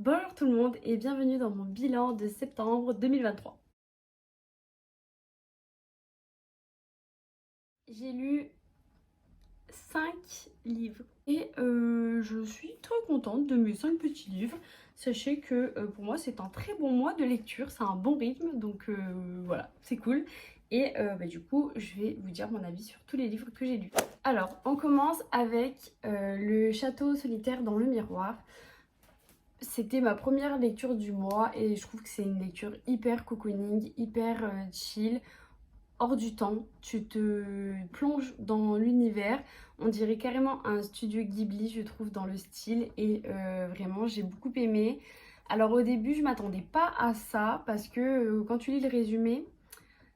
Bonjour tout le monde et bienvenue dans mon bilan de septembre 2023. J'ai lu 5 livres et je suis très contente de mes 5 petits livres. Sachez que pour moi c'est un très bon mois de lecture, c'est un bon rythme donc voilà, c'est cool. Et du coup je vais vous dire mon avis sur tous les livres que j'ai lus. Alors on commence avec Le château solitaire dans le miroir. C'était ma première lecture du mois et je trouve que c'est une lecture hyper cocooning, hyper chill, hors du temps. Tu te plonges dans l'univers. On dirait carrément un studio Ghibli, je trouve, dans le style. Et vraiment, j'ai beaucoup aimé. Alors au début, je m'attendais pas à ça parce que quand tu lis le résumé,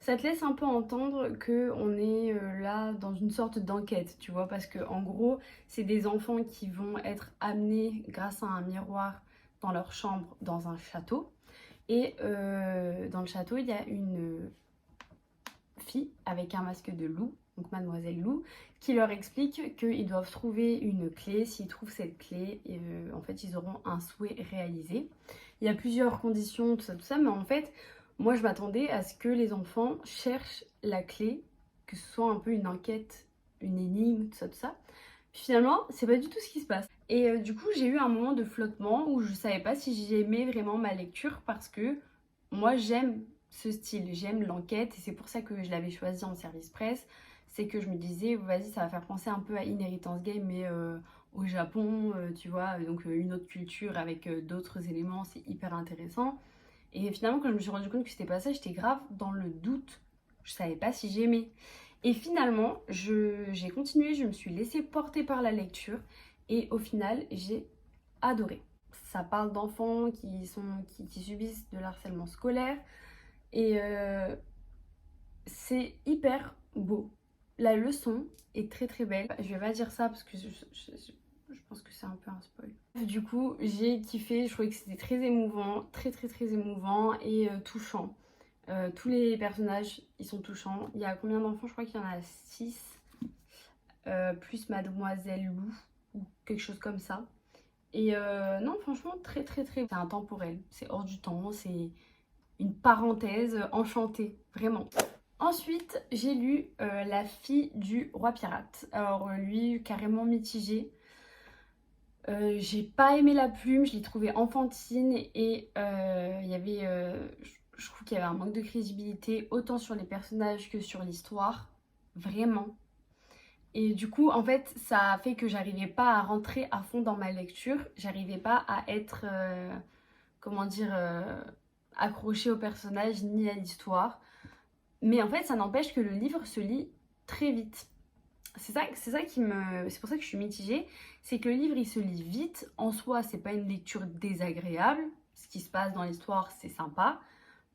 ça te laisse un peu entendre que on est là dans une sorte d'enquête, tu vois, parce que en gros, c'est des enfants qui vont être amenés grâce à un miroir dans leur chambre dans un château. Et dans le château, il y a une fille avec un masque de loup, donc Mademoiselle Loup, qui leur explique qu'ils doivent trouver une clé. S'ils trouvent cette clé, en fait, ils auront un souhait réalisé. Il y a plusieurs conditions, tout ça, mais en fait, moi, je m'attendais à ce que les enfants cherchent la clé, que ce soit un peu une enquête, une énigme, tout ça. Puis finalement, c'est pas du tout ce qui se passe. Et du coup, j'ai eu un moment de flottement où je savais pas si j'aimais vraiment ma lecture parce que moi, j'aime ce style, j'aime l'enquête et c'est pour ça que je l'avais choisi en service presse. C'est que je me disais, vas-y, ça va faire penser un peu à Inheritance Game, mais au Japon, tu vois, donc une autre culture avec d'autres éléments, c'est hyper intéressant. Et finalement, quand je me suis rendu compte que c'était pas ça, j'étais grave dans le doute. Je savais pas si j'aimais. Et finalement, j'ai continué, je me suis laissée porter par la lecture et au final, j'ai adoré. Ça parle d'enfants qui subissent de l'harcèlement scolaire et c'est hyper beau. La leçon est très très belle. Je vais pas dire ça parce que je pense que c'est un peu un spoil. Du coup, j'ai kiffé, je trouvais que c'était très émouvant, très émouvant et touchant. Tous les personnages, ils sont touchants. Il y a combien d'enfants? Je crois qu'il y en a 6, plus Mademoiselle Lou, ou quelque chose comme ça. Et non, franchement, très. C'est intemporel, c'est hors du temps, c'est une parenthèse enchantée, vraiment. Ensuite, j'ai lu La fille du roi pirate. Alors, lui, carrément mitigé. J'ai pas aimé la plume, je l'ai trouvée enfantine et il y avait, je trouve qu'il y avait un manque de crédibilité autant sur les personnages que sur l'histoire, vraiment. Et du coup, en fait, ça a fait que j'arrivais pas à rentrer à fond dans ma lecture, j'arrivais pas à être, comment dire, accrochée au personnage ni à l'histoire. Mais en fait, ça n'empêche que le livre se lit très vite. C'est pour ça que je suis mitigée, c'est que le livre il se lit vite. En soi, c'est pas une lecture désagréable. Ce qui se passe dans l'histoire, c'est sympa.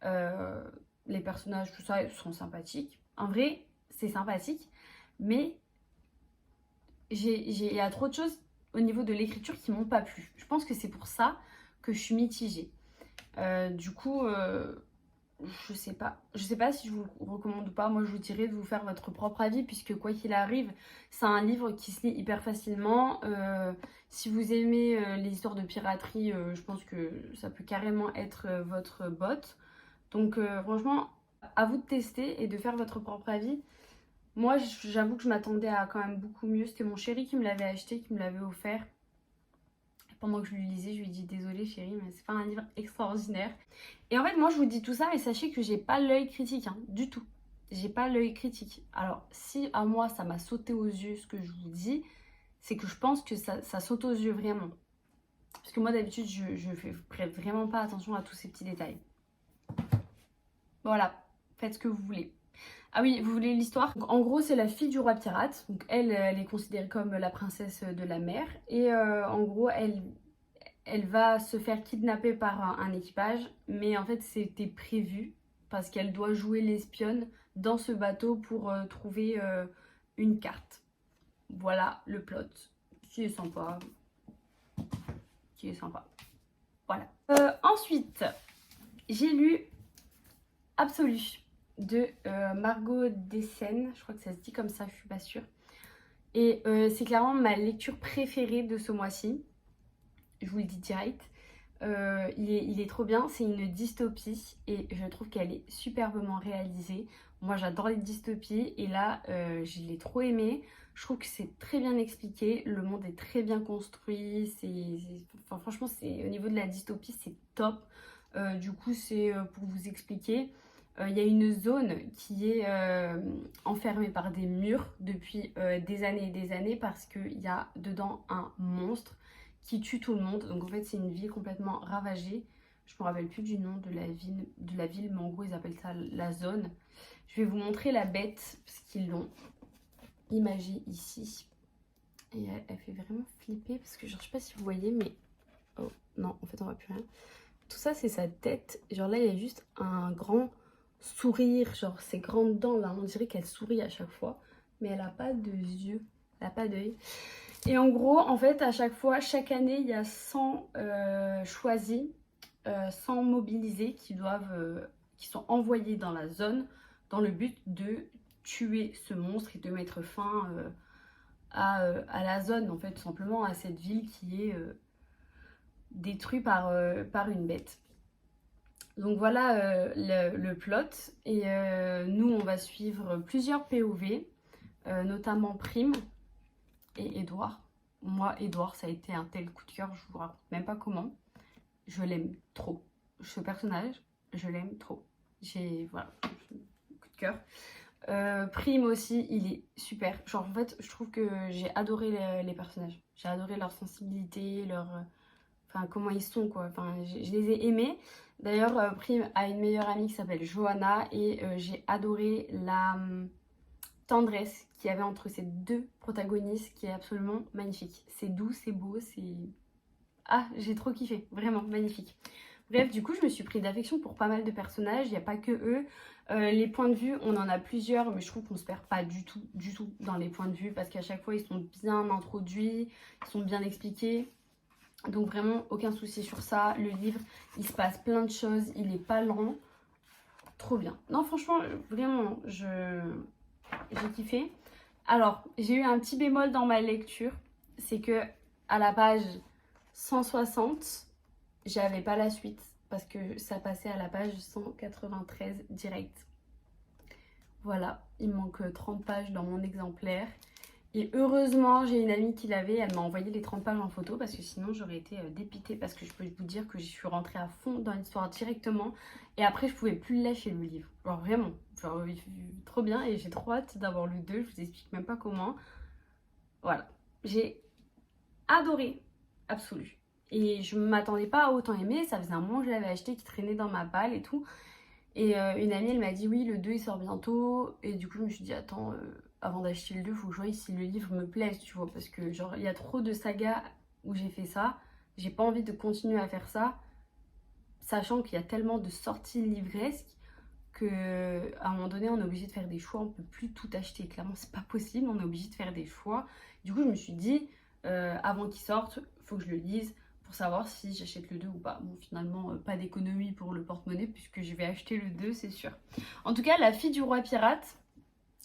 Euh, les personnages, tout ça, sont sympathiques. En vrai, c'est sympathique, mais il y a trop de choses au niveau de l'écriture qui m'ont pas plu. Je pense que c'est pour ça que je suis mitigée. Du coup, je sais pas si je vous le recommande ou pas. Moi, je vous dirais de vous faire votre propre avis, puisque quoi qu'il arrive, c'est un livre qui se lit hyper facilement. Si vous aimez les histoires de piraterie, je pense que ça peut carrément être votre botte. Donc, franchement, à vous de tester et de faire votre propre avis. Moi, j'avoue que je m'attendais à quand même beaucoup mieux. C'était mon chéri qui me l'avait acheté, qui me l'avait offert. Pendant que je lui lisais, je lui ai dit désolée chérie, mais c'est pas un livre extraordinaire. Et en fait, moi je vous dis tout ça, mais sachez que j'ai pas l'œil critique, hein, du tout. J'ai pas l'œil critique. Alors, si à moi ça m'a sauté aux yeux ce que je vous dis, c'est que je pense que ça saute aux yeux vraiment. Parce que moi d'habitude, je fais vraiment pas attention à tous ces petits détails. Voilà, faites ce que vous voulez. Ah oui, vous voulez l'histoire? Donc, en gros, c'est la fille du roi pirate. Donc elle est considérée comme la princesse de la mer. Et en gros, elle va se faire kidnapper par un équipage, mais en fait c'était prévu parce qu'elle doit jouer l'espionne dans ce bateau pour trouver une carte. Voilà le plot, qui est sympa, qui est sympa. Voilà. Ensuite, j'ai lu Absolu de Margot Dessen, je crois que ça se dit comme ça, je suis pas sûre. Et c'est clairement ma lecture préférée de ce mois-ci. Je vous le dis direct. il est trop bien. C'est une dystopie et je trouve qu'elle est superbement réalisée. Moi j'adore les dystopies et là je l'ai trop aimé. Je trouve que c'est très bien expliqué, le monde est très bien construit, enfin, franchement au niveau de la dystopie c'est top. Du coup c'est pour vous expliquer, il y a une zone qui est enfermée par des murs depuis des années et des années parce qu'il y a dedans un monstre qui tue tout le monde. Donc en fait c'est une ville complètement ravagée. Je me rappelle plus du nom de la ville, mais en gros ils appellent ça la zone. Je vais vous montrer la bête parce qu'ils l'ont imagée ici. Et elle fait vraiment flipper parce que genre, je sais pas si vous voyez mais... Oh non, en fait on voit plus rien. Tout ça c'est sa tête. Genre là il y a juste un grand sourire, genre ses grandes dents là, on dirait qu'elle sourit à chaque fois. Mais elle a pas de yeux, elle a pas d'œil. Et en gros, en fait, à chaque fois, chaque année, il y a 100 choisis, 100 mobilisés qui sont envoyés dans la zone dans le but de tuer ce monstre et de mettre fin à la zone, en fait, tout simplement à cette ville qui est détruite par une bête. Donc voilà le plot. Et nous, on va suivre plusieurs POV, notamment Prime et Edouard. Moi, Edouard, ça a été un tel coup de cœur, je vous raconte même pas comment. Je l'aime trop. Ce personnage, je l'aime trop. Voilà, coup de cœur. Prime aussi, il est super. Genre, en fait, je trouve que j'ai adoré les personnages. J'ai adoré leur sensibilité, enfin, comment ils sont, quoi. Enfin, je les ai aimés. D'ailleurs, Prime a une meilleure amie qui s'appelle Johanna et j'ai adoré la tendresse qu'il y avait entre ces deux protagonistes qui est absolument magnifique. C'est doux, c'est beau, c'est... Ah, j'ai trop kiffé, vraiment magnifique. Bref, du coup, je me suis pris d'affection pour pas mal de personnages, il n'y a pas que eux. Les points de vue, on en a plusieurs, mais je trouve qu'on se perd pas du tout dans les points de vue parce qu'à chaque fois, ils sont bien introduits, ils sont bien expliqués. Donc vraiment, aucun souci sur ça. Le livre, il se passe plein de choses, il n'est pas lent. Trop bien. Non, franchement, vraiment, j'ai kiffé. Alors, j'ai eu un petit bémol dans ma lecture, c'est que à la page 160, j'avais pas la suite parce que ça passait à la page 193 direct. Voilà, il me manque 30 pages dans mon exemplaire. Et heureusement, j'ai une amie qui l'avait, elle m'a envoyé les 30 pages en photo parce que sinon j'aurais été dépitée parce que je peux vous dire que je suis rentrée à fond dans l'histoire directement et après je pouvais plus lâcher le livre. Genre vraiment, genre, trop bien et j'ai trop hâte d'avoir le 2, je vous explique même pas comment. Voilà, j'ai adoré, absolu. Et je ne m'attendais pas à autant aimer, ça faisait un moment que je l'avais acheté qui traînait dans ma palle et tout. Et une amie elle m'a dit oui le 2 il sort bientôt et du coup je me suis dit attends avant d'acheter le 2 faut que je voie si le livre me plaise tu vois parce que genre il y a trop de sagas où j'ai fait ça, j'ai pas envie de continuer à faire ça sachant qu'il y a tellement de sorties livresques que à un moment donné on est obligé de faire des choix, on peut plus tout acheter, clairement c'est pas possible, on est obligé de faire des choix. Du coup je me suis dit avant qu'il sorte faut que je le lise pour savoir si j'achète le 2 ou pas. Bon, finalement, pas d'économie pour le porte-monnaie puisque je vais acheter le 2, c'est sûr. En tout cas, La fille du roi pirate,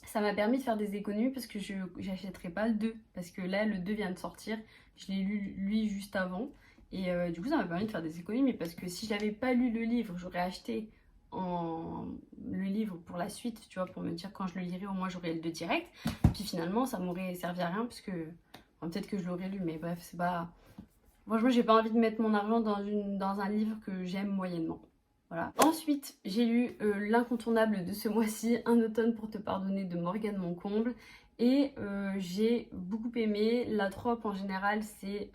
ça m'a permis de faire des économies parce que je n'achèterai pas le 2. Parce que là, le 2 vient de sortir. Je l'ai lu, lui, juste avant. Et du coup, ça m'a permis de faire des économies. Parce que si je n'avais pas lu le livre, j'aurais acheté le livre pour la suite, tu vois, pour me dire quand je le lirai, au moins j'aurai le 2 direct. Puis finalement, ça m'aurait servi à rien parce que... Enfin, peut-être que je l'aurais lu, mais bref, c'est pas... Franchement, j'ai pas envie de mettre mon argent dans un livre que j'aime moyennement. Voilà. Ensuite, j'ai lu l'incontournable de ce mois-ci, Un automne pour te pardonner de Morgane Moncomble. Et j'ai beaucoup aimé. La trope en général, c'est...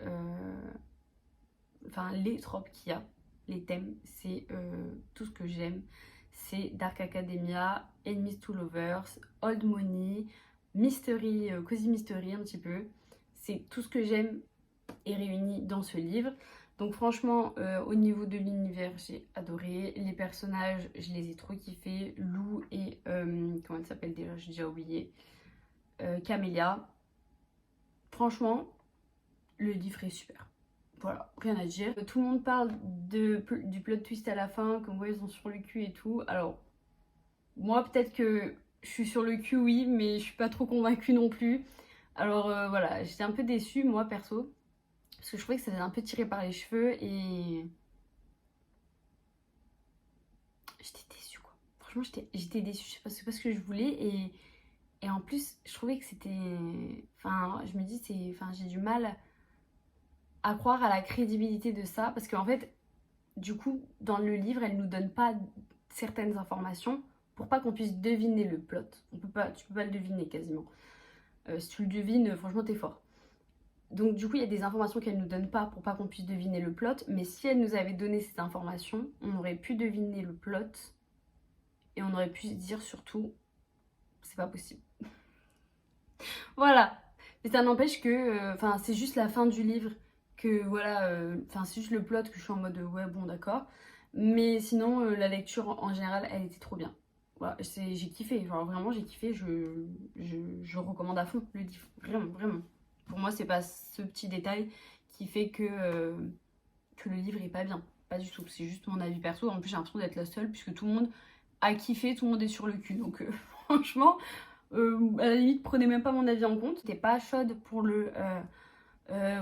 Enfin, les tropes qu'il y a, les thèmes, c'est tout ce que j'aime. C'est Dark Academia, Enemies to Lovers, Old Money, Mystery, Cozy Mystery un petit peu. C'est tout ce que j'aime est réuni dans ce livre. Donc franchement, au niveau de l'univers, j'ai adoré. Les personnages, je les ai trop kiffés. Lou et... comment elle s'appelle déjà? J'ai déjà oublié. Camélia. Franchement, le livre est super. Voilà, rien à dire. Tout le monde parle du plot twist à la fin, comme quoi ils sont sur le cul et tout. Alors, moi peut-être que je suis sur le cul, oui, mais je suis pas trop convaincue non plus. Alors voilà, j'étais un peu déçue, moi perso. Parce que je trouvais que ça faisait un peu tiré par les cheveux et franchement j'étais déçue, je sais pas, c'est pas ce que je voulais et en plus je trouvais que c'était, enfin je me dis j'ai du mal à croire à la crédibilité de ça parce qu'en fait du coup dans le livre elle nous donne pas certaines informations pour pas qu'on puisse deviner le plot. Tu peux pas le deviner quasiment. Si tu le devines, franchement t'es fort. Donc du coup il y a des informations qu'elle nous donne pas pour pas qu'on puisse deviner le plot, mais si elle nous avait donné ces informations, on aurait pu deviner le plot et on aurait pu se dire surtout c'est pas possible. Voilà. Mais ça n'empêche que, c'est juste la fin du livre que voilà, c'est juste le plot que je suis en mode ouais bon d'accord. Mais sinon la lecture en général elle était trop bien. Voilà, j'ai kiffé, genre vraiment j'ai kiffé, je recommande à fond le livre, vraiment, vraiment. Pour moi c'est pas ce petit détail qui fait que le livre est pas bien, pas du tout, c'est juste mon avis perso. En plus j'ai l'impression d'être la seule puisque tout le monde a kiffé, tout le monde est sur le cul, donc franchement à la limite prenez même pas mon avis en compte. J'étais pas chaude pour le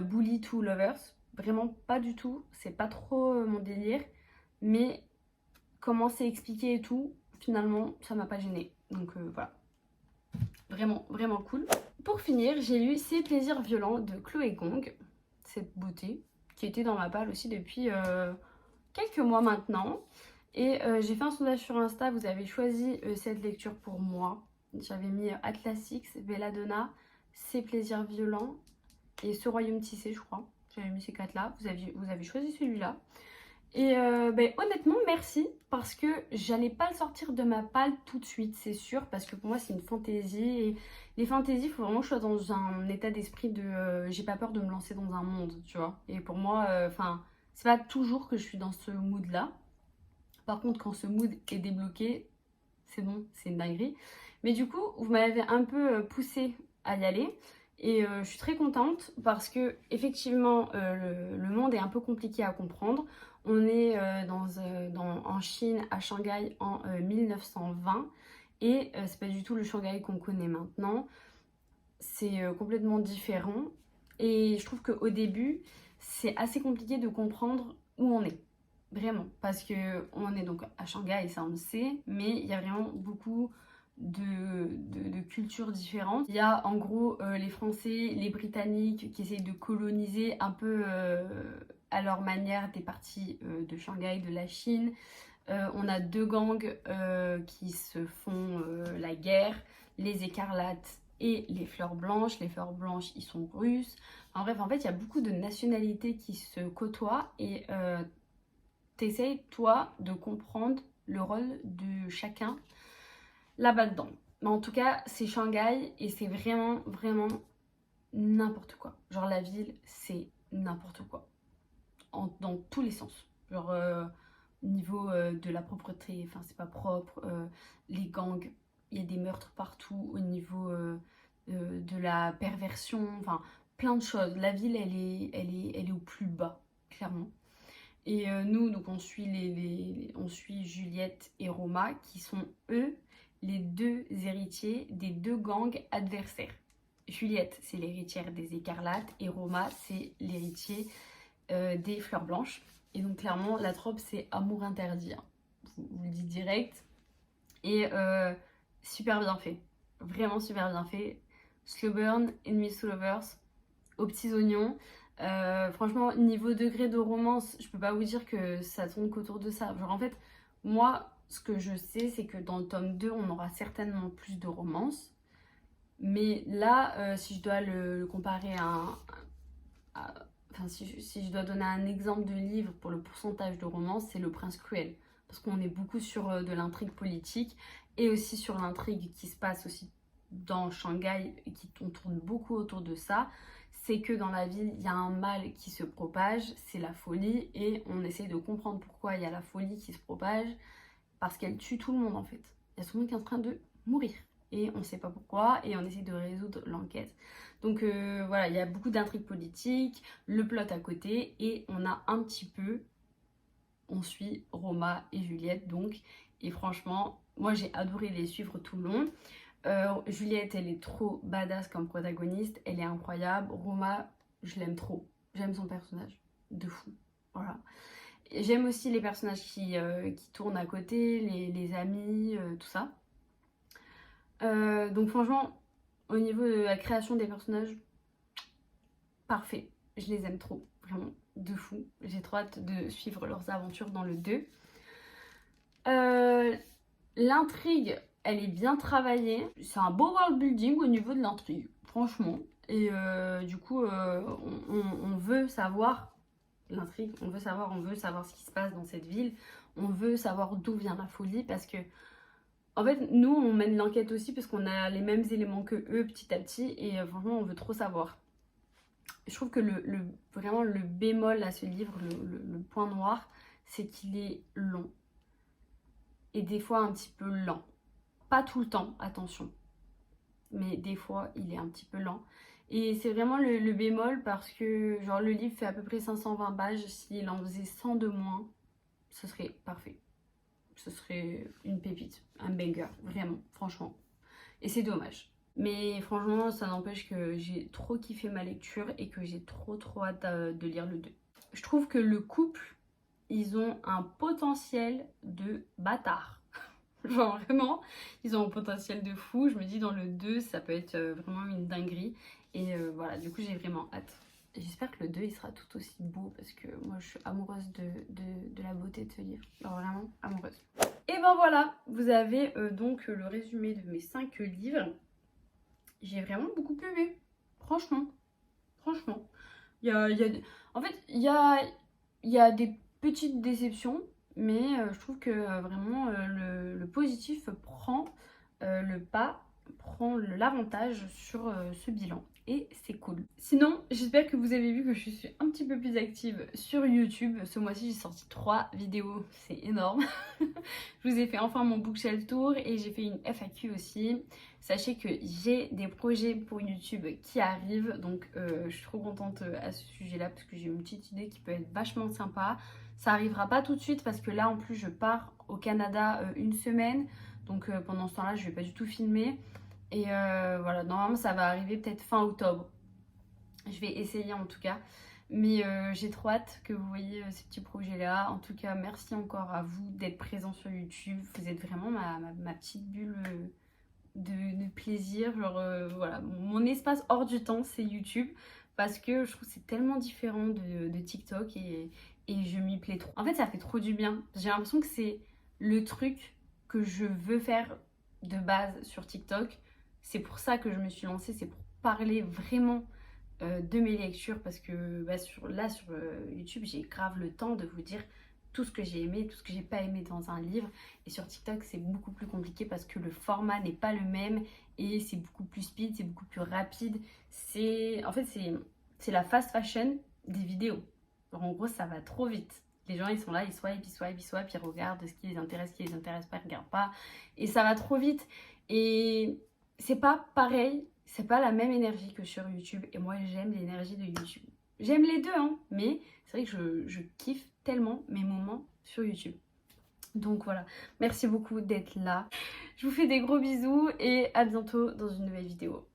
Bully to Lovers, vraiment pas du tout, c'est pas trop mon délire, mais comment c'est expliqué et tout, finalement ça m'a pas gênée, donc voilà, vraiment vraiment cool. Pour finir j'ai lu Ces plaisirs violents de Chloé Gong, cette beauté qui était dans ma palle aussi depuis quelques mois maintenant, et j'ai fait un sondage sur Insta, vous avez choisi cette lecture pour moi. J'avais mis Atlas X, Belladonna, Ces plaisirs violents et Ce royaume tissé je crois. J'avais mis ces 4 là, vous avez choisi celui-là. Et honnêtement merci parce que j'allais pas le sortir de ma palle tout de suite c'est sûr, parce que pour moi c'est une fantaisie et les fantaisies il faut vraiment que je sois dans un état d'esprit de j'ai pas peur de me lancer dans un monde, tu vois. Et pour moi c'est pas toujours que je suis dans ce mood là. Par contre quand ce mood est débloqué c'est bon, c'est une dinguerie. Mais du coup vous m'avez un peu poussé à y aller. Et je suis très contente parce que effectivement le monde est un peu compliqué à comprendre. On est en Chine, à Shanghai en 1920 et c'est pas du tout le Shanghai qu'on connaît maintenant. C'est complètement différent et je trouve qu'au début c'est assez compliqué de comprendre où on est. Vraiment, parce que on est donc à Shanghai et ça on le sait, mais il y a vraiment beaucoup de cultures différentes. Il y a en gros les Français, les Britanniques qui essayent de coloniser un peu à leur manière des parties de Shanghai, de la Chine. On a deux gangs qui se font la guerre, les écarlates et les fleurs blanches. Les fleurs blanches, ils sont russes. En bref, en fait, il y a beaucoup de nationalités qui se côtoient et t'essayes, toi, de comprendre le rôle de chacun là-bas dedans. Mais en tout cas, c'est Shanghai et c'est vraiment, vraiment n'importe quoi. Genre la ville, c'est n'importe quoi. Dans tous les sens. Genre niveau de la propreté, enfin c'est pas propre. Les gangs, il y a des meurtres partout. Au niveau de la perversion, enfin plein de choses. La ville, elle est au plus bas, clairement. Et nous, donc on suit Juliette et Roma qui sont eux les deux héritiers des deux gangs adversaires. Juliette, c'est l'héritière des écarlates et Roma, c'est l'héritier des fleurs blanches. Et donc clairement, la trope, c'est amour interdit. Hein. Vous le dites direct. Et super bien fait. Vraiment super bien fait. Slow burn, enemies to lovers, aux petits oignons. Franchement, niveau degré de romance, je peux pas vous dire que ça tourne qu'autour de ça. Genre en fait, moi, ce que je sais, c'est que dans le tome 2, on aura certainement plus de romance. Mais là, si je dois le comparer si je dois donner un exemple de livre pour le pourcentage de romance, c'est Le Prince Cruel. Parce qu'on est beaucoup sur de l'intrigue politique et aussi sur l'intrigue qui se passe aussi dans Shanghai et on tourne beaucoup autour de ça. C'est que dans la ville, il y a un mal qui se propage, c'est la folie, et on essaie de comprendre pourquoi il y a la folie qui se propage, parce qu'elle tue tout le monde en fait. Il y a tout le monde qui est en train de mourir, et on ne sait pas pourquoi, et on essaie de résoudre l'enquête. Donc voilà, il y a beaucoup d'intrigues politiques, le plot à côté, et on a un petit peu, on suit Roma et Juliette donc, et franchement, moi j'ai adoré les suivre tout le long. Juliette, elle est trop badass comme protagoniste, elle est incroyable. Roma, je l'aime trop, j'aime son personnage, de fou, voilà. J'aime aussi les personnages qui tournent à côté, les amis, tout ça. Donc franchement, au niveau de la création des personnages, parfait. Je les aime trop, vraiment, de fou. J'ai trop hâte de suivre leurs aventures dans le 2. L'intrigue, elle est bien travaillée. C'est un beau world building au niveau de l'intrigue, franchement. Et du coup, on veut savoir l'intrigue, on veut savoir ce qui se passe dans cette ville. On veut savoir d'où vient la folie parce que, en fait, nous, on mène l'enquête aussi parce qu'on a les mêmes éléments que eux petit à petit. Et franchement, on veut trop savoir. Je trouve que vraiment le bémol à ce livre, le point noir, c'est qu'il est long. Et des fois un petit peu lent. Pas tout le temps, attention. Mais des fois, il est un petit peu lent. Et c'est vraiment le bémol parce que genre le livre fait à peu près 520 pages. S'il en faisait 100 de moins, ce serait parfait. Ce serait une pépite, un banger, vraiment, franchement. Et c'est dommage. Mais franchement, ça n'empêche que j'ai trop kiffé ma lecture et que j'ai trop hâte de lire le 2. Je trouve que le couple, ils ont un potentiel de bâtard. Genre vraiment, ils ont un potentiel de fou. Je me dis dans le 2, ça peut être vraiment une dinguerie. Et voilà, du coup j'ai vraiment hâte. J'espère que le 2 il sera tout aussi beau parce que moi je suis amoureuse de la beauté de ce livre. Genre vraiment amoureuse. Et ben voilà, vous avez donc le résumé de mes 5 livres. J'ai vraiment beaucoup aimé. Franchement. Franchement. En fait, il y a des petites déceptions. Mais je trouve que vraiment le positif prend le pas, prend l'avantage sur ce bilan. Et c'est cool. Sinon, j'espère que vous avez vu que je suis un petit peu plus active sur YouTube. Ce mois-ci, j'ai sorti 3 vidéos. C'est énorme. Je vous ai fait enfin mon bookshelf tour et j'ai fait une FAQ aussi. Sachez que j'ai des projets pour YouTube qui arrivent. Donc, je suis trop contente à ce sujet-là parce que j'ai une petite idée qui peut être vachement sympa. Ça arrivera pas tout de suite parce que là en plus je pars au Canada une semaine. Donc pendant ce temps-là je vais pas du tout filmer. Et voilà, normalement ça va arriver peut-être fin octobre. Je vais essayer en tout cas. Mais j'ai trop hâte que vous voyez ces petits projets-là. En tout cas, merci encore à vous d'être présents sur YouTube. Vous êtes vraiment ma petite bulle de plaisir. Genre voilà, mon espace hors du temps c'est YouTube. Parce que je trouve que c'est tellement différent de TikTok et je m'y plais trop. En fait, ça fait trop du bien. J'ai l'impression que c'est le truc que je veux faire de base sur TikTok. C'est pour ça que je me suis lancée, c'est pour parler vraiment de mes lectures parce que bah, sur YouTube, j'ai grave le temps de vous dire tout ce que j'ai aimé, tout ce que j'ai pas aimé dans un livre. Et sur TikTok, c'est beaucoup plus compliqué parce que le format n'est pas le même et c'est beaucoup plus speed, c'est beaucoup plus rapide. En fait, c'est la fast fashion des vidéos. Alors, en gros, ça va trop vite. Les gens, ils sont là, ils swipent, ils regardent ce qui les intéresse, pas, ils regardent pas. Et ça va trop vite. Et c'est pas pareil, c'est pas la même énergie que sur YouTube. Et moi, j'aime l'énergie de YouTube. J'aime les deux, hein, mais c'est vrai que je kiffe tellement mes moments sur YouTube. Donc voilà, merci beaucoup d'être là. Je vous fais des gros bisous et à bientôt dans une nouvelle vidéo.